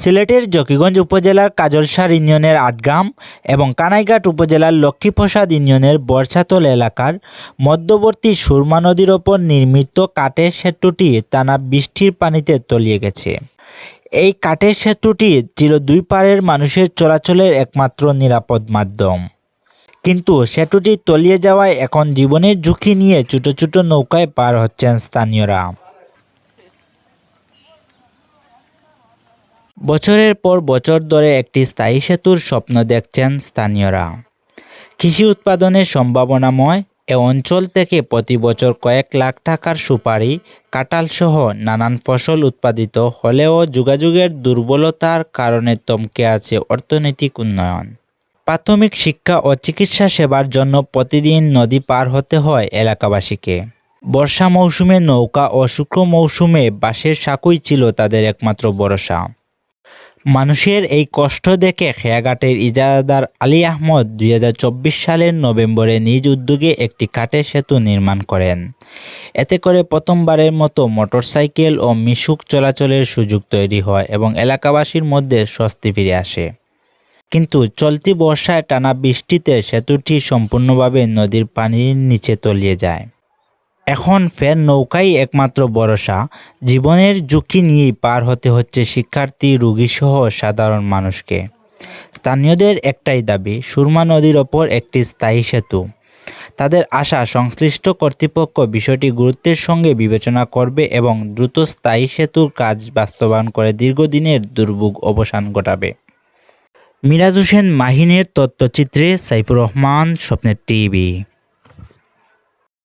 সিলেটের জকিগঞ্জ উপজেলার কাজলসার ইউনিয়নের আটগ্রাম এবং কানাইঘাট উপজেলার লক্ষ্মীপ্রসাদ ইউনিয়নের বর্ষাতল এলাকার মধ্যবর্তী সুরমা নদীর ওপর নির্মিত কাঠের সেতুটি টানা বৃষ্টির পানিতে তলিয়ে গেছে। এই কাঠের সেতুটি ছিল দুই পাড়ের মানুষের চলাচলের একমাত্র নিরাপদ মাধ্যম। কিন্তু সেতুটি তলিয়ে যাওয়ায় এখন জীবনের ঝুঁকি নিয়ে ছোট ছোট নৌকায় পার হচ্ছেন স্থানীয়রা। বছরের পর বছর ধরে একটি স্থায়ী সেতুর স্বপ্ন দেখছেন স্থানীয়রা। কৃষি উৎপাদনের সম্ভাবনাময় এ অঞ্চল থেকে প্রতি বছর কয়েক লাখ টাকার সুপারি, কাঁঠাল সহ নানান ফসল উৎপাদিত হলেও যোগাযোগের দুর্বলতার কারণে থমকে আছে অর্থনৈতিক উন্নয়ন। প্রাথমিক শিক্ষা ও চিকিৎসা সেবার জন্য প্রতিদিন নদী পার হতে হয় এলাকাবাসীকে। বর্ষা মৌসুমে নৌকা ও শুষ্ক মৌসুমে বাঁশের সাঁকোই ছিল তাদের একমাত্র ভরসা। মানুষের এই কষ্ট দেখে খেয়াঘাটের ইজারাদার আলী আহমদ 2024 সালের নভেম্বরে নিজ উদ্যোগে একটি কাঠের সেতু নির্মাণ করেন। এতে করে প্রথমবারের মতো মোটরসাইকেল ও মিশুক চলাচলের সুযোগ তৈরি হয় এবং এলাকাবাসীর মধ্যে স্বস্তি ফিরে আসে। কিন্তু চলতি বর্ষায় টানা বৃষ্টিতে সেতুটি সম্পূর্ণভাবে নদীর পানির নিচে তলিয়ে যায়। এখন ফের নৌকাই একমাত্র ভরসা। জীবনের ঝুঁকি নিয়েই পার হতে হচ্ছে শিক্ষার্থী, রোগীসহ সাধারণ মানুষকে। স্থানীয়দের একটাই দাবি, সুরমা নদীর ওপর একটি স্থায়ী সেতু। তাদের আশা, সংশ্লিষ্ট কর্তৃপক্ষ বিষয়টি গুরুত্বের সঙ্গে বিবেচনা করবে এবং দ্রুত স্থায়ী সেতুর কাজ বাস্তবায়ন করে দীর্ঘদিনের দুর্ভোগ অবসান ঘটাবে। মিরাজ হোসেন মাহিনের তথ্যচিত্রে সাইফুর রহমান, স্বপ্নের টিভি।